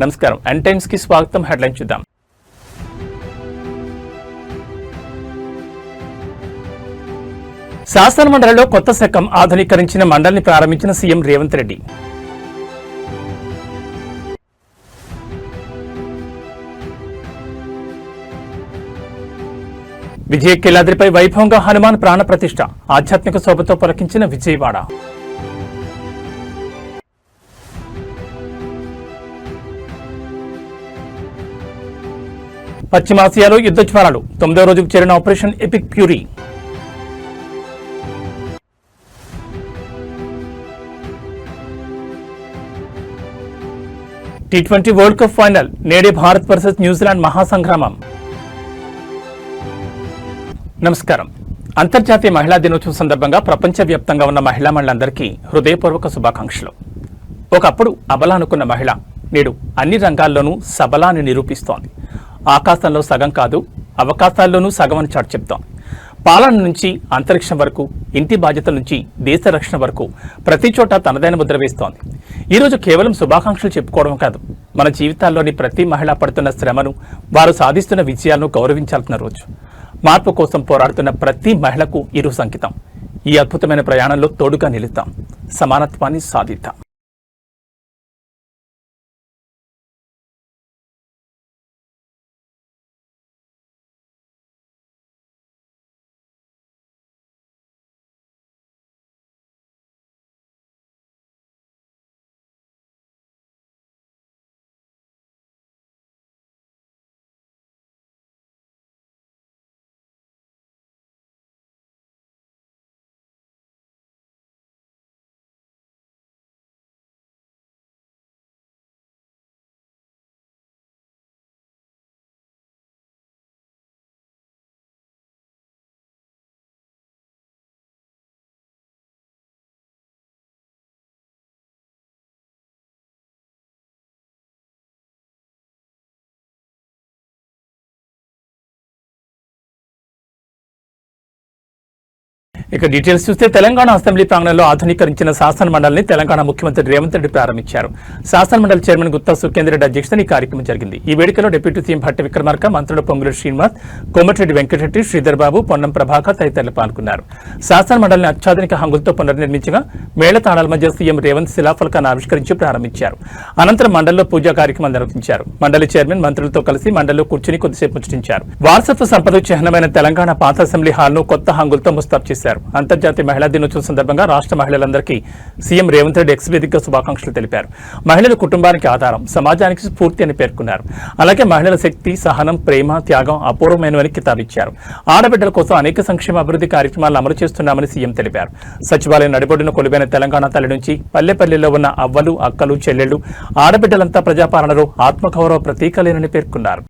నమస్కారం n times కి స్వాగతం. హెడ్లైన్ చూద్దాం. శాసన మండలిలో కొత్త శకం ఆధునీకరించిన మండలిని ప్రారంభించిన సీఎం రేవంత్ రెడ్డి. విజయ కేలాద్రిపై వైభవంగా హనుమాన్ ప్రాణ ప్రతిష్ఠ, ఆధ్యాత్మిక శోభతో పలికించిన విజయవాడ. పశ్చిమాసియాలో యుద్ధ జ్వాలలు, 9వ రోజుకు చేరిన operation epic fury. T20 world cup final నేడే భారత్ వర్సెస్ న్యూజిలాండ్ మహాసంగ్రామం. నమస్కారం. అంతర్జాతీయ మహిళా దినోత్సవం సందర్భంగా ప్రపంచవ్యాప్తంగా ఉన్న మహిళా మండలందరికీ హృదయపూర్వక శుభాకాంక్షలు. ఒకప్పుడు అబల అనుకున్న మహిళ నేడు అన్ని రంగాల్లోనూ సబలాన్ని నిరూపిస్తోంది. ఆకాశంలో సగం కాదు, అవకాశాల్లోనూ సగం అని చాటి చెప్తాం. పాలన నుంచి అంతరిక్షం వరకు, ఇంటి బాధ్యతల నుంచి దేశ రక్షణ వరకు ప్రతి చోట తనదైన ముద్ర వేస్తోంది. ఈరోజు కేవలం శుభాకాంక్షలు చెప్పుకోవడం కాదు, మన జీవితాల్లోని ప్రతి మహిళ పడుతున్న శ్రమను, వారు సాధిస్తున్న విజయాలను గౌరవించాల్సిన రోజు. మార్పు కోసం పోరాడుతున్న ప్రతి మహిళకు ఈరోజు అంకితం. ఈ అద్భుతమైన ప్రయాణంలో తోడుగా నిలుద్దాం, సమానత్వాన్ని సాధిద్దాం. ఇక డీటెయిల్స్ చూస్తే తెలంగాణ అసెంబ్లీ ప్రాంగణంలో ఆధునీకరించిన శాసన మండలిని తెలంగాణ ముఖ్యమంత్రి రేవంత్ రెడ్డి ప్రారంభించారు. శాసన మండలి చైర్మన్ గుత్తా సుఖేందర్ రెడ్డి అధ్యక్షతన ఈ కార్యక్రమం జరిగింది. ఈ వేడుకలో డిప్యూటీ సీఎం భట్టి విక్రమార్క, మంత్రులు పొంగులేటి శ్రీనివాస్, కోమటిరెడ్డి వెంకటరెడ్డి, శ్రీధర్ బాబు, పొన్నం ప్రభాకర్ తదితరులు పాల్గొన్నారు. శాసన మండలిని అత్యాధునిక హంగులతో పునర్నిర్మించగా మేళతాళాల మధ్య సీఎం రేవంత్ శిలాఫలకాన్ని ఆవిష్కరించి ప్రారంభించారు. అనంతరం మండలిలో పూజా కార్యక్రమం నిర్వహించారు. మండలి చైర్మన్ మంత్రులతో కలిసి మండలిలో కూర్చుని కొద్దిసేపు ముచ్చటించారు. వారసత్వ సంపదకు చిహ్నమైన తెలంగాణ పాత అసెంబ్లీ హాల్ను కొత్త హంగులతో ముస్తాబు చేశారు. అంతర్జాతీయ మహిళా దినోత్సవం సందర్భంగా రాష్ట్ర మహిళలందరికీ సీఎం రేవంత్ రెడ్డి ఎక్స్ వేదికగా శుభాకాంక్షలు తెలిపారు. మహిళలు కుటుంబానికి ఆధారం, సమాజానికి స్ఫూర్తి అని పేర్కొన్నారు. అలాగే మహిళల శక్తి, సహనం, ప్రేమ, త్యాగం అపూర్వమైనవని కితాబిచ్చారు. ఆడబిడ్డల కోసం అనేక సంక్షేమ అభివృద్ధి కార్యక్రమాలను అమలు చేస్తున్నామని సీఎం తెలిపారు. సచివాలయం నడిబొడ్డున కొలువైన తెలంగాణ తల్లి నుంచి పల్లెపల్లెల్లో ఉన్న అవ్వలు, అక్కలు, చెల్లెళ్లు, ఆడబిడ్డలంతా ప్రజాపాలనలో ఆత్మగౌరవ ప్రతీకలేనని పేర్కొన్నారు.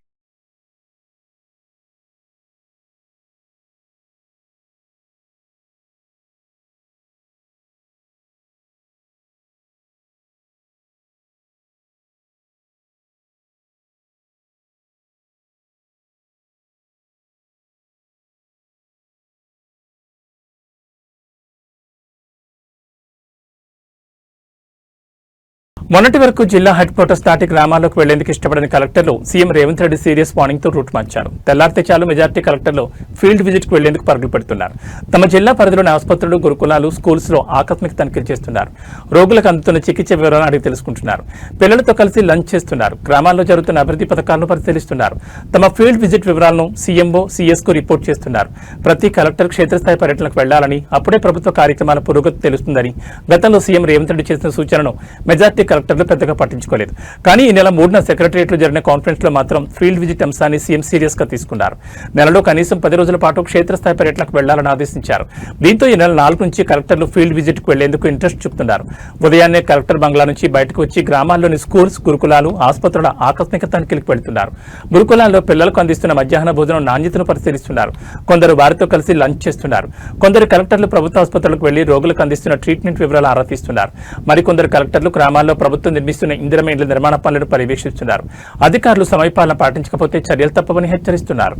మొన్నటి వరకు జిల్లా హెడ్ క్వార్టర్స్ దాటి గ్రామాల్లోకి వెళ్లేందుకు ఇష్టపడని కలెక్టర్లు CM Revanth Reddy serious warning తో రూట్ మార్చారు. తెల్లారితే చాలు మెజార్టీ కలెక్టర్లు ఫీల్డ్ విజిట్ కు వెళ్లేందుకు పరుగులు పెడుతున్నారు. తమ జిల్లా పరిధిలోని ఆసుపత్రులు, గురుకులాలు, స్కూల్స్ లో ఆకస్మిక తనిఖీలు చేస్తున్నారు. రోగులకు అందుతున్న చికిత్స వివరాలను అడిగి తెలుసుకుంటున్నారు. పిల్లలతో కలిసి లంచ్ చేస్తున్నారు. గ్రామాల్లో జరుగుతున్న అభివృద్ధి పథకాలను పరిశీలిస్తున్నారు. తమ ఫీల్డ్ విజిట్ వివరాలను సీఎంఓ, సీఎస్ కు రిపోర్ట్ చేస్తున్నారు. ప్రతి కలెక్టర్ క్షేత్రస్థాయి పర్యటనకు వెళ్లాలని, అప్పుడే ప్రభుత్వ కార్యక్రమాల పురోగతి తెలుస్తుందని గతంలో సీఎం రేవంత్ రెడ్డి చేసిన సూచనను మెజార్టీ కలెక్టర్లు పెద్దగా పట్టించుకోలేదు. కానీ ఈ నెల 3న సెక్రటరియట్లో జరిగిన కాన్ఫరెన్స్ లో మాత్రం ఫీల్డ్ విజిట్ అంశాన్ని సీఎం సీరియస్ గా తీసుకున్నారు. నెలలో కనీసం 10 రోజుల పాటు క్షేత్రస్థాయి పర్యటనకు వెళ్లాలని ఆదేశించారు. దీంతో ఈ నెల 4 నుంచి కలెక్టర్లు ఫీల్డ్ విజిట్ కు వెళ్లేందుకు ఇంట్రెస్ట్ చూపుతున్నారు. ఉదయాన్నే కలెక్టర్ బంగ్లా నుంచి బయటకు వచ్చి గ్రామాల్లోని స్కూల్స్, గురుకులాలు, ఆసుపత్రుల ఆకస్మిక తనిఖీలకు వెళ్తున్నారు. గురుకులాల్లో పిల్లలకు అందిస్తున్న మధ్యాహ్న భోజనం నాణ్యతను పరిశీలిస్తున్నారు. కొందరు వారితో కలిసి లంచ్ చేస్తున్నారు. కొందరు కలెక్టర్లు ప్రభుత్వ ఆసుపత్రులకు వెళ్లి రోగులకు అందిస్తున్న ట్రీట్మెంట్ వివరాలు ఆరా తీస్తున్నారు. మరికొందరు కలెక్టర్లు గ్రామాల్లో ప్రభుత్వం నిర్మిస్తున్న ఇందిరమ ఇండ్ల నిర్మాణ పనులను పర్యవేక్షిస్తున్నారు. అధికారులు సమయపాలన పాటించకపోతే చర్యలు తప్పవని హెచ్చరిస్తున్నారు.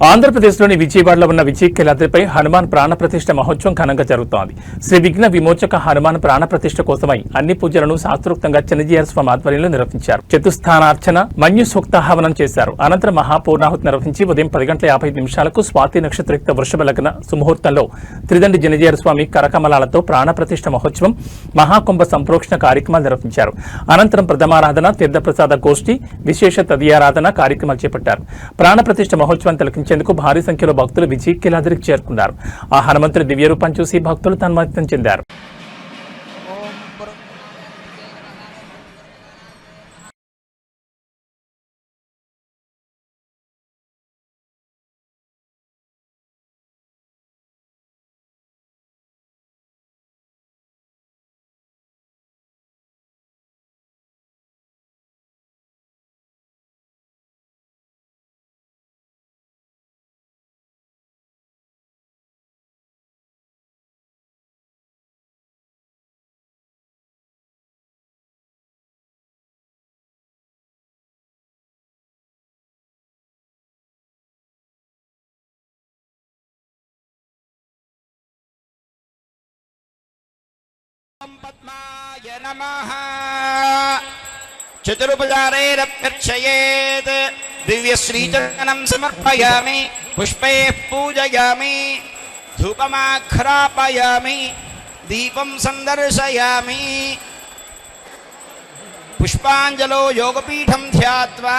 ఆంధ్రప్రదేశ్లోని విజయవాడలో ఉన్న విజయకేలాద్రిపై హనుమాన్ ప్రాణప్రతిష్ఠ మహోత్సవం ఘనంగా జరుగుతోంది. శ్రీ విఘ్న విమోచక హనుమాన్ ప్రాణప్రతిష్ఠ కోసమై అన్ని పూజలను శాస్త్రోక్తంగా చిన్నజీయర్ స్వామి ఆధ్వర్యంలో నిర్వహించారు. చతుస్థానార్చన, మన్యు సూక్తాహవనం చేశారు. అనంతరం మహాపూర్ణాహుతి నిర్వహించి ఉదయం 10:55 స్వాతి నక్షత్రయుక్త వృషభ లగ్న సుముహూర్తంలో త్రిదండి జనజీయర్ స్వామి కరకమలాలతో ప్రాణప్రతిష్ఠ మహోత్సవం, మహాకుంభ సంప్రోక్షణ కార్యక్రమాలు నిర్వహించారు. అనంతరం ప్రథమారాధన, తీర్థప్రసాద గోష్ఠి, విశేష తదియారాధన కార్యక్రమాలు చేపట్టారు. ప్రాణప్రతిష్ఠ మహోత్సవం తిలకించేందుకు భారీ సంఖ్యలో భక్తులు విజయకేలాద్రికి చేరుకున్నారు. ఆ హనుమంతుడి దివ్య రూపాన్ని చూసి భక్తులు తన్మయత్వం చెందారు. पद्माय नमः। चतुरुपचारैरभ्यर्चयेत् दिव्यश्रीचरणं समर्पयामि, पुष्पैः पूजयामि, धूपमाघ्रापयामि, दीपं सन्दर्शयामि, पुष्पाञ्जलो योगपीठं ध्यात्वा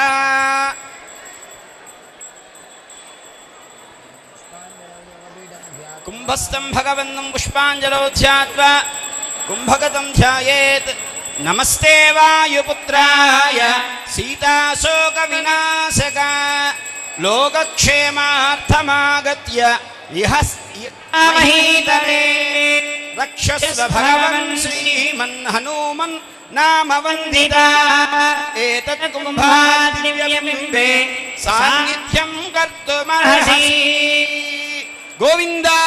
कुम्भस्थं भगवन्तं पुष्पाञ्जलो ध्यात्वा कुम्भगतं ध्यायेत्। नमस्ते वायुपुत्राय सीताशोकविनाशका लोकक्षेमार्थमागत्य इह महीतले रक्षस्व भगवन् श्रीमन् हनुमन् नाम वन्दिता। एतत् कुम्भादिव्यबिम्बे सान्निध्यं कर्तुमर्हसि। गोविन्दा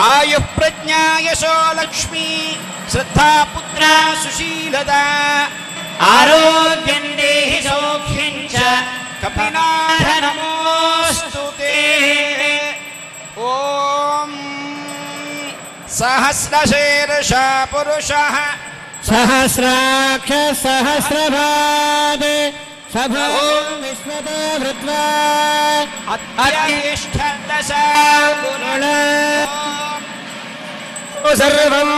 आयुः प्रज्ञा यशो लक्ष्मी श्रद्धा पुत्रा सुशीलता आरोग्यं देहि सौख्यं च कपिनाथ नमोऽस्तु ते। ॐ सहस्रशीर्षः पुरुषः सहस्राक्ष सहस्रपाद सभो विश्वतो वृत्वा अत्यष्टदशा गुरुण सर्वं।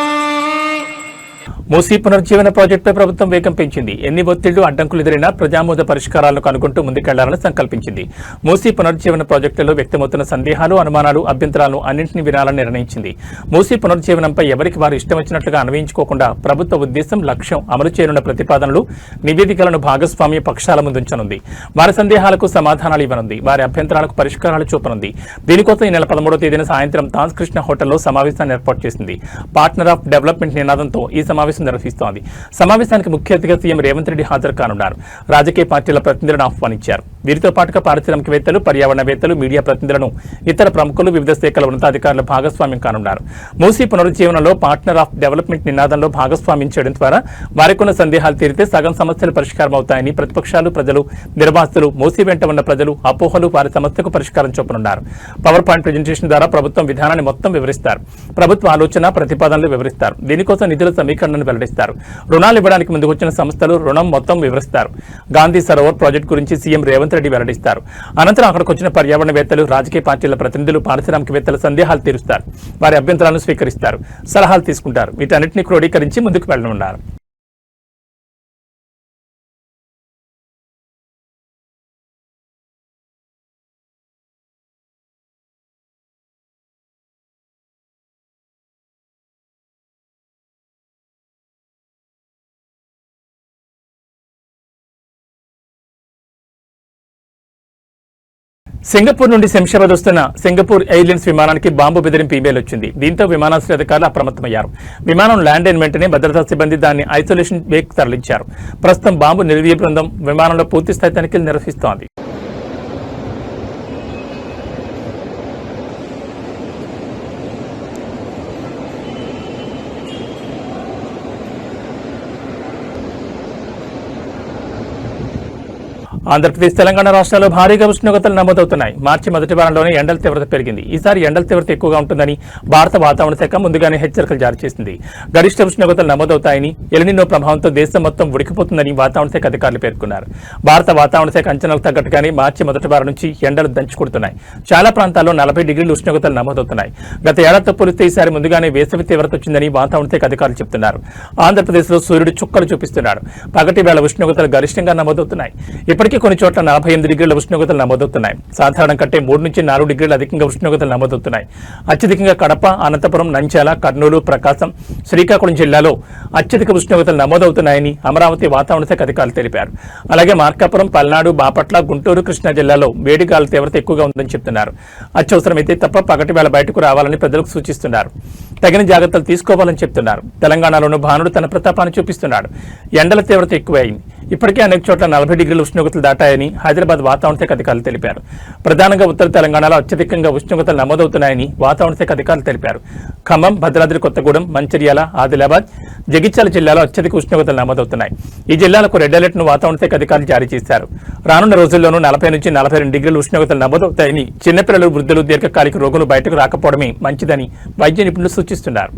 మూసీ పునరుజ్జీవన ప్రాజెక్టుపై ప్రభుత్వం వేగం పెంచింది. ఎన్ని ఒత్తిళ్లు, అడ్డంకులు ఎదురైనా ప్రజామోద పరిష్కారాలను కనుగొంటూ ముందుకెళ్లాలని సంకల్పించింది. మూసీ పునరుజ్జీవన ప్రాజెక్టులో వ్యక్తమవుతున్న సందేహాలు, అనుమానాలు, అభ్యంతరాలను అన్నింటినీ వినాలని నిర్ణయించింది. మూసీ పునరుజ్జీవనంపై ఎవరికి వారు ఇష్టం వచ్చినట్లుగా అన్వయించుకోకుండా ప్రభుత్వ ఉద్దేశం, లక్ష్యం, అమలు చేయనున్న ప్రతిపాదనలు, నివేదికలను భాగస్వామ్య పక్షాల ముందుంచనుంది. వారి సందేహాలకు సమాధానాలు ఇవ్వనుంది. వారి అభ్యంతరాలకు పరిష్కారాలు చూపనుంది. దీనికోసం ఈ నెల 13వ తేదీన సాయంత్రం తాజ్ కృష్ణ హోటల్లో సమావేశాన్ని ఏర్పాటు చేసింది. పార్ట్నర్ ఆఫ్ డెవలప్మెంట్ నినాదంతో ఈ సమావేశం నిర్వహిస్తోంది. సమావేశానికి ముఖ్య అతిథిగా సీఎం రేవంత్ రెడ్డి హాజరు కానున్నారు. రాజకీయ పార్టీల ప్రతినిధులను ఆహ్వానించారు. వీరితో పాటుగా పారిశ్రామికవేత్తలు, పర్యావరణవేత్తలు, మీడియా ప్రతినిధులను, ఇతర ప్రముఖులు, వివిధ శాఖల ఉన్నతాధికారులు భాగస్వామ్యం కానున్నారు. మూసీ పునరుజ్జీవనంలో పార్ట్నర్ ఆఫ్ డెవలప్మెంట్ నినాదంలో భాగస్వామ్యం చేయడం ద్వారా వారికున్న సందేహాలు తీరితే సగం సమస్యలు పరిష్కారం అవుతాయని ప్రతిపక్షాలు, ప్రజలు, నిర్వాసితులు, మూసీ వెంట ఉన్న ప్రజలు, అపోహలు, వారి సమస్యకు పరిష్కారం చూపనున్నారు. పవర్ పాయింట్ ప్రెజెంటేషన్ ద్వారా ప్రభుత్వం విధానాన్ని మొత్తం వివరిస్తారు. ప్రభుత్వ ఆలోచన, ప్రతిపాదనలు వివరిస్తారు. దీనికోసం నిధుల సమీకరణను వెల్లడిస్తారు. రుణాలు ఇవ్వడానికి ముందుకు వచ్చిన సంస్థలు రుణం మొత్తం వివరిస్తారు. గాంధీ సరోవర్ ప్రాజెక్టు గురించి సీఎం రేవంత్ రెడ్డి వెల్లడిస్తారు. అనంతరం అక్కడికి వచ్చిన పర్యావరణవేత్తలు, రాజకీయ పార్టీల ప్రతినిధులు, పారిశ్రామికవేత్తల సందేహాలు తీరుస్తారు. వారి అభ్యంతరాలను స్వీకరిస్తారు, సలహాలు తీసుకుంటారు. వీటన్నిటిని క్రోడీకరించి ముందుకు వెళ్లనున్నారు. సింగపూర్ నుండి శంషాబాద్ వస్తున్న సింగపూర్ ఎయిర్లైన్స్ విమానానికి బాంబు బెదిరింపు ఈమెయిల్ వచ్చింది. దీంతో విమానాశ్రయ అధికారులు అప్రమత్తమయ్యారు. విమానం ల్యాండ్ అయిన వెంటనే భద్రతా సిబ్బంది దాన్ని ఐసోలేషన్ బేకి తరలించారు. ప్రస్తుతం బాంబు నిర్వీర్య బృందం విమానంలో పూర్తిస్థాయి తనిఖీలు నిర్వహిస్తోంది. ఆంధ్రప్రదేశ్ తెలంగాణ రాష్ట్రాల్లో భారీగా ఉష్ణోగ్రతలు నమోదవుతున్నాయి. మార్చి మొదటి వారంలోనే ఎండల తీవ్రత పెరిగింది. ఈసారి ఎండల తీవ్రత ఎక్కువగా ఉంటుందని భారత వాతావరణ శాఖ ముందుగానే హెచ్చరికలు జారీ చేసింది. గరిష్ట ఉష్ణోగ్రతలు నమోదవుతాయని, ఎలినినో ప్రభావంతో దేశం మొత్తం ఉడికిపోతుందని వాతావరణ శాఖ అధికారులు పేర్కొన్నారు. భారత వాతావరణ శాఖ అంచనాలకు తగ్గట్టుగానే మార్చి మొదటి వారం నుంచి ఎండలు దంచుకొడుతున్నాయి. చాలా ప్రాంతాల్లో 40 డిగ్రీల ఉష్ణోగ్రతలు నమోదవుతున్నాయి. గత ఏడాదితో పోలిస్తే ఈసారి ముందుగానే వేసవి తీవ్రత వచ్చిందని వాతావరణ శాఖ అధికారులు చెబుతున్నారు. ఆంధ్రప్రదేశ్లో సూర్యుడు చుక్కలు చూపిస్తున్నాడు. పగటి వేళ ఉష్ణోగ్రతలు గరిష్టంగా నమోదవుతున్నాయి. ఇప్పటికీ కొన్ని చోట్ల 48 డిగ్రీల ఉష్ణోగ్రతలు నమోదవుతున్నాయి. సాధారణం కంటే 3 నుంచి 4 డిగ్రీల అధికంగా ఉష్ణోగ్రతలు నమోదవుతున్నాయి. అత్యధికంగా కడప, అనంతపురం, నంద్యాల, కర్నూలు, ప్రకాశం, శ్రీకాకుళం జిల్లాలో అత్యధిక ఉష్ణోగ్రతలు నమోదవుతున్నాయని అమరావతి వాతావరణ శాఖ అధికారులు తెలిపారు. అలాగే మార్కాపురం, పల్నాడు, బాపట్ల, గుంటూరు, కృష్ణా జిల్లాలో వేడి గాలుల తీవ్రత ఎక్కువగా ఉందని చెప్తున్నారు. అత్యవసరమైతే తప్ప పగటి వేళ బయటకు రావాలని ప్రజలకు సూచిస్తున్నారు. తగిన జాగ్రత్తలు తీసుకోవాలని చెప్తున్నారు. తెలంగాణలోనూ భానుడు తన ప్రతాపాన్ని చూపిస్తున్నాడు. ఎండల తీవ్రత ఎక్కువైంది. ఇప్పటికే అనేక చోట్ల 40 డిగ్రీల ఉష్ణోగ్రతలు దాటాయని హైదరాబాద్ వాతావరణ శాఖ అధికారులు తెలిపారు. ప్రధానంగా ఉత్తర తెలంగాణలో అత్యధికంగా ఉష్ణోగ్రతలు నమోదవుతున్నాయని వాతావరణ శాఖ అధికారులు తెలిపారు. ఖమ్మం, భద్రాద్రి కొత్తగూడెం, మంచిర్యాల, ఆదిలాబాద్, జగిత్యాల జిల్లాలో అత్యధిక ఉష్ణోగ్రతలు నమోదవుతున్నాయి. ఈ జిల్లాలకు రెడ్ అలర్ట్ ను వాతావరణ శాఖ అధికారులు జారీ చేశారు. రానున్న రోజుల్లోనూ 40 నుంచి 42 డిగ్రీల ఉష్ణోగ్రతలు నమోదవుతాయని, చిన్నపిల్లలు, వృద్ధులు, దీర్ఘకాలిక రోగులు బయటకు రాకపోవడమే మంచిదని వైద్య నిపుణులు సూచిస్తున్నారు.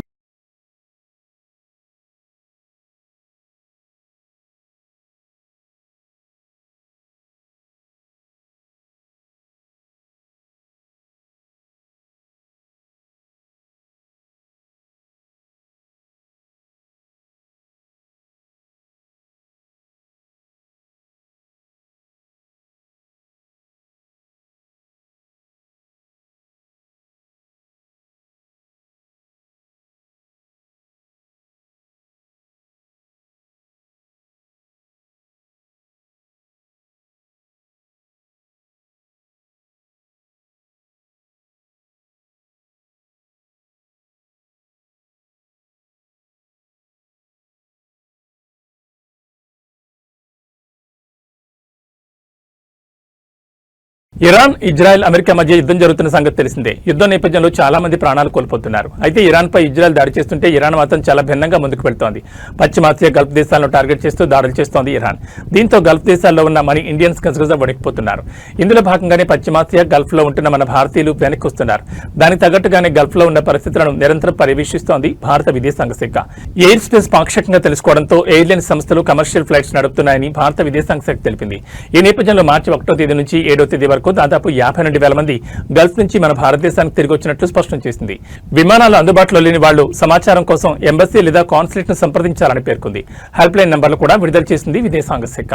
ఇరాన్, ఇజ్రాయెల్, అమెరికా మధ్య యుద్ధం జరుగుతున్న సంగతి తెలిసిందే. యుద్ధం నేపథ్యంలో చాలా మంది ప్రాణాలు కోల్పోతున్నారు. అయితే ఇరాన్ పై ఇజ్రాయెల్ దాడి చేస్తుంటే ఇరాన్ మాత్రం చాలా భిన్నంగా ముందుకు వెళ్తోంది. పశ్చిమాసియా, గల్ఫ్ దేశాలను టార్గెట్ చేస్తూ దాడులు చేస్తోంది ఇరాన్. దీంతో గల్ఫ్ దేశాల్లో ఉన్న మన ఇండియన్స్ గజగజ వణికిపోతున్నారు. ఇందులో భాగంగానే పశ్చిమాసియా, గల్ఫ్ లో ఉంటున్న మన భారతీయులు వెనక్కి వస్తున్నారు. దానికి తగ్గట్టుగానే గల్ఫ్ లో ఉన్న పరిస్థితులను నిరంతరం పర్యవేక్షిస్తోంది భారత విదేశాంగ శాఖ. ఎయిర్ స్పేస్ పాక్షికంగా తెలుసుకోవడంతో ఎయిర్లైన్ సంస్థలు కమర్షియల్ ఫ్లైట్స్ నడుపుతున్నాయని భారత విదేశాంగ శాఖ తెలిపింది. ఈ నేపథ్యంలో మార్చి 1వ తేదీ నుంచి 7వ తేదీ వరకు దాదాపు 52,000 మంది గల్ఫ్ నుంచి మన భారతదేశానికి తిరిగి వచ్చినట్లు స్పష్టం చేసింది. విమానాలు అందుబాటులో లేని వాళ్లు సమాచారం కోసం ఎంబసీ లేదా కాన్సులేట్ ను సంప్రదించాలని పేర్కొంది. హెల్ప్ లైన్ నంబర్లు కూడా విడుదల చేసింది విదేశాంగ శాఖ.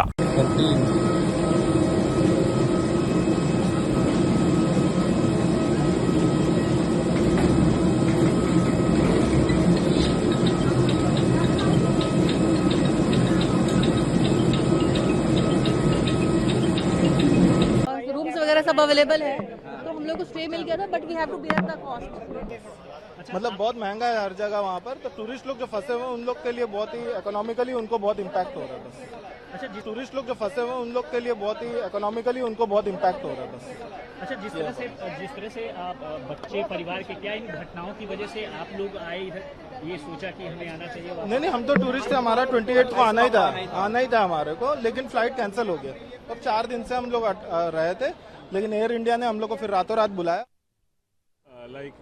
सब अवेलेबल है तो हम लोग को स्टे मिल गया था but we have to bear the cost. मतलब बहुत महंगा है हर जगह वहाँ पर, तो टूरिस्ट लोग जो फंसे हुए हैं उन लोग के लिए बहुत ही इकोनॉमिकली उनको बहुत इम्पैक्ट हो रहा था. अच्छा, टूरिस्ट लोग जो फंसे हुए हैं उन लोग के लिए बहुत ही इकोनॉमिकली उनको बहुत इम्पैक्ट हो रहा था. अच्छा, जिस तरह से आप बच्चे परिवार के, क्या इन घटनाओं की वजह से आप लोग आए इधर, ये सोचा कि हमें आना चाहिए? नहीं, हम तो टूरिस्ट थे, हमारा 28 को आना ही था हमारे को, लेकिन फ्लाइट कैंसिल हो गया. अब 4 दिन से हम लोग रहे थे, लेकिन एयर इंडिया ने हम लोग को फिर रातों रात बुलाया. Like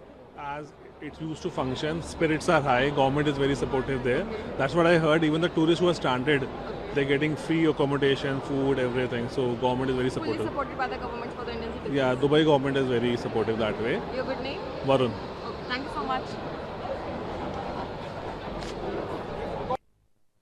as it used to function, spirits are high, government is very supportive there. That's what I heard. Even the tourists who are stranded, they're getting free accommodation, food, everything. So government is very supportive. Fully supported by the government for the Indian citizens. Yeah, Dubai government is very supportive that way. Your good name? Varun. Okay, thank you so much.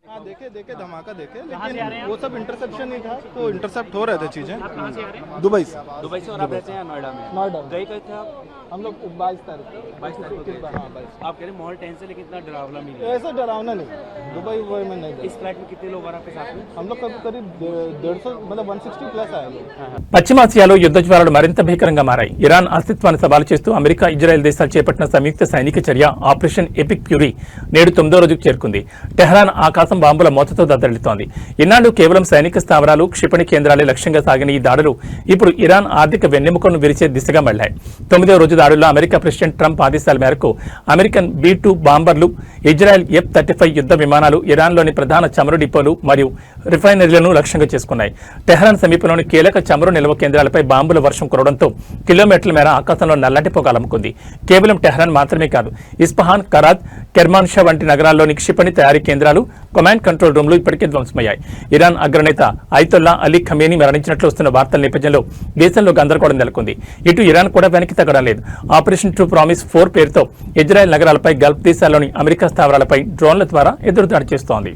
हाँ, देखे धमाका देखे, लेकिन वो सब interception ही था, तो intercept हो रहे थे चीजें. कहाँ से आ रहे हैं? दुबई से. दुबई से और आप रहते हैं नोएडा में? नोएडा गए कब थे आप? हम लोग 22 तारीख. 22 तारीख को गए। हाँ, 22. आप कह रहे हैं माहौल टेंस है लेकिन इतना डरावना नहीं है। ऐसा डरावना नहीं. दुबई में नहीं गए. इस फ्लाइट में कितने लोग और आपके साथ में? हम लोग करीब 150 मतलब 160 प्लस आए लोग. పశ్చిమాసియాలో యుద్ధ జ్వాలలు మరింత భీకరంగా మారాయి. ఇరాన్ అస్తిత్వాన్ని సవాలు చేస్తూ అమెరికా, ఇజ్రాయెల్ దేశాలు చేపట్టిన సంయుక్త సైనిక చర్య ఆపరేషన్ ఎపిక్ ఫ్యూరీ నేడు 9వ రోజుకు చేరుకుంది. టెహ్రాన్ ఆకాశం బాంబుల మోతతో దద్దరిల్లుతోంది. ఇన్నాళ్లు కేవలం సైనిక స్థావరాలు, క్షిపణి కేంద్రాలే లక్ష్యంగా సాగిన ఈ దాడులు ఇప్పుడు ఇరాన్ ఆర్థిక వెన్నెముకను విరిచే దిశగా మళ్లాయి. 9వ రోజు దాడుల్లో అమెరికా ప్రెసిడెంట్ ట్రంప్ ఆదేశాల మేరకు అమెరికన్ B-2 బాంబర్లు ఇజ్రాయెల్ F-35 యుద్ధ విమానాలు ఇరాన్లోని ప్రధాన చమురు డిపోలు మరియు రిఫైనరీలను లక్ష్యంగా చేసుకున్నాయి. టెహ్రాన్ సమీపంలోని కీలక చమురు నిల్వ కేంద్రాలపై బాంబుల వర్షం కురవడంతో కిలోమీటర్ల మేర ఆకాశంలో నల్లటి పొగ అలుముకుంది. కేవలం టెహ్రాన్ మాత్రమే కాదు, ఇస్ఫహాన్, కరాద్, కెర్మాన్షా వంటి నగరాల్లోని క్షిపణి తయారీ కేంద్రాలు, కమాండ్ కంట్రోల్ రూమ్లు ఇప్పటికే ధ్వంసమయ్యాయి. ఇరాన్ అగ్రనేత అయతొల్లా అలీ ఖమేనీ మరణించినట్లు వస్తున్న వార్తల నేపథ్యంలో దేశంలో గందరగోళం నెలకొంది. ఇటు ఇరాన్ కూడా వెనక్కి తగ్గడం లేదు. ఆపరేషన్ ట్రూ ప్రామిస్ 4 పేరుతో ఇజ్రాయెల్ నగరాలపై, గల్ఫ్ దేశాల్లోని అమెరికా స్థావరాలపై డ్రోన్ల ద్వారా ఎదురుదాడి చేస్తోంది.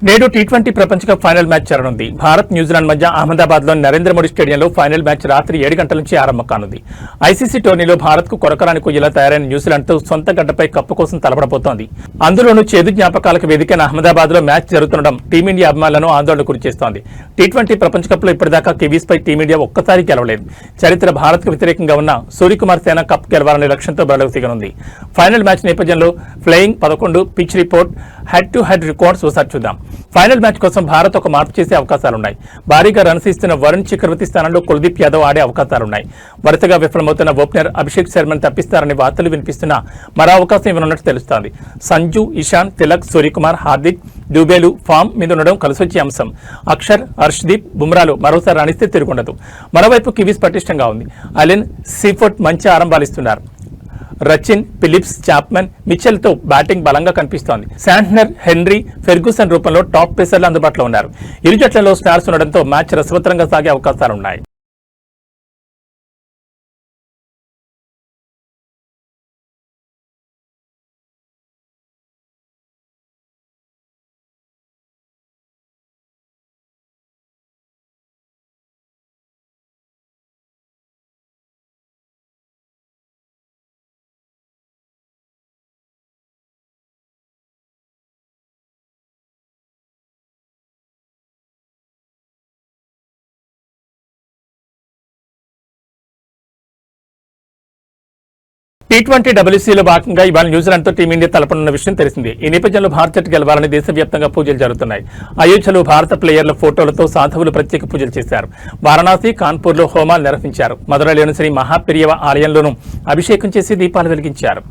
నేడు T20 ప్రపంచ కప్ ఫైనల్ మ్యాచ్ జరగనుంది. భారత్, న్యూజిలాండ్ మధ్య అహ్మదాబాద్లోని నరేంద్ర మోడీ స్టేడియంలో ఫైనల్ మ్యాచ్ రాత్రి 7 గంటల నుంచి ఆరంభం కానుంది. ఐసీసీ టోర్నీలో భారత్కు కొరకరాని కొయ్యలా తయారైన న్యూజిలాండ్తో సొంత గడ్డపై కప్పు కోసం తలపడబోతోంది. అందులోనూ చేదు జ్ఞాపకాలకు వేదికైన అహ్మదాబాద్లో మ్యాచ్ జరుగుతుండడం టీమిండియా అభిమానులను ఆందోళనకు గురిచేస్తోంది. T20 ప్రపంచ కప్లో ఇప్పటిదాకా కివీస్పై టీమిండియా ఒక్కసారి గెలవలేదు. చరిత్ర భారత్కు వ్యతిరేకంగా ఉన్న సూర్యకుమార్ సేన కప్ గెలవాలనే లక్ష్యంతో బరిలోకి దిగనుంది. ఫైనల్ మ్యాచ్ నేపథ్యంలో flying 11, pitch report, head to head records ఒకసారి చూద్దాం. ఫైనల్ మ్యాచ్ కోసం భారత్ ఒక మార్పు చేసే అవకాశాలున్నాయి. భారీగా రన్స్ ఇస్తున్న వరుణ్ చక్రవర్తి స్థానంలో కుల్దీప్ యాదవ్ ఆడే అవకాశాలున్నాయి. వరుసగా విఫలమవుతున్న ఓపెనర్ అభిషేక్ శర్మను తప్పిస్తారని వార్తలు వినిపిస్తున్నా మరో అవకాశం ఇవ్వనున్నట్టు తెలుస్తోంది. సంజు, ఇషాన్, తిలక్, సూర్యకుమార్, హార్దిక్, దుబేలు ఫామ్ మీద ఉండడం కలిసొచ్చే అంశం. అక్షర్, హర్షదీప్, బుమ్రాలు మరోసారి రాణిస్తే తిరుగుండదు. మరోవైపు కివీస్ పటిష్టంగా ఉంది. అలెన్, సీఫోర్ట్ మంచి ఆరంభాలిస్తున్నారు. రచిన్, ఫిలిప్స్, చాప్మన్, మిచెల్తో బ్యాటింగ్ బలంగా కనిపిస్తోంది. శాంట్నర్, హెన్రీ, ఫెర్గూసన్ రూపంలో టాప్ పేసర్లు అందుబాటులో ఉన్నారు. ఇరు జట్లలో స్టార్స్ ఉండడంతో మ్యాచ్ రసవత్తరంగా సాగే అవకాశాలున్నాయి. T20 WCలో భాగంగా ఇవాళ న్యూజిలాండ్తో టీమిండియా తలపనున్న విషయం తెలిసిందే. ఈ నేపథ్యంలో భారత జట్టు గెలవాలని దేశవ్యాప్తంగా పూజలు జరుగుతున్నాయి. అయోధ్యలో భారత ప్లేయర్ల ఫోటోలతో సాధువులు ప్రత్యేక పూజలు చేశారు. వారణాసి, కాన్పూర్లో హోమాలు నిర్వహించారు. మధురైలోని శ్రీ మహాపెరియవ ఆలయంలోనూ అభిషేకం చేసి దీపాలు వెలిగించారు.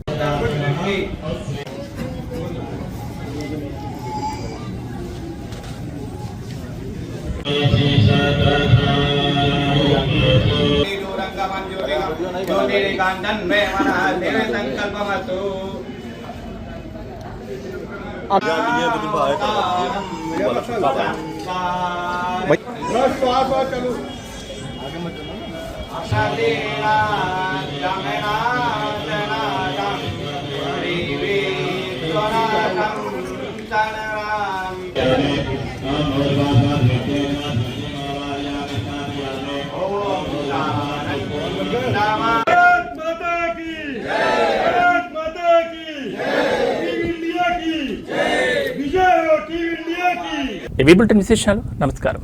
ఇవి బులెటిన్ విశేషాలు. నమస్కారం.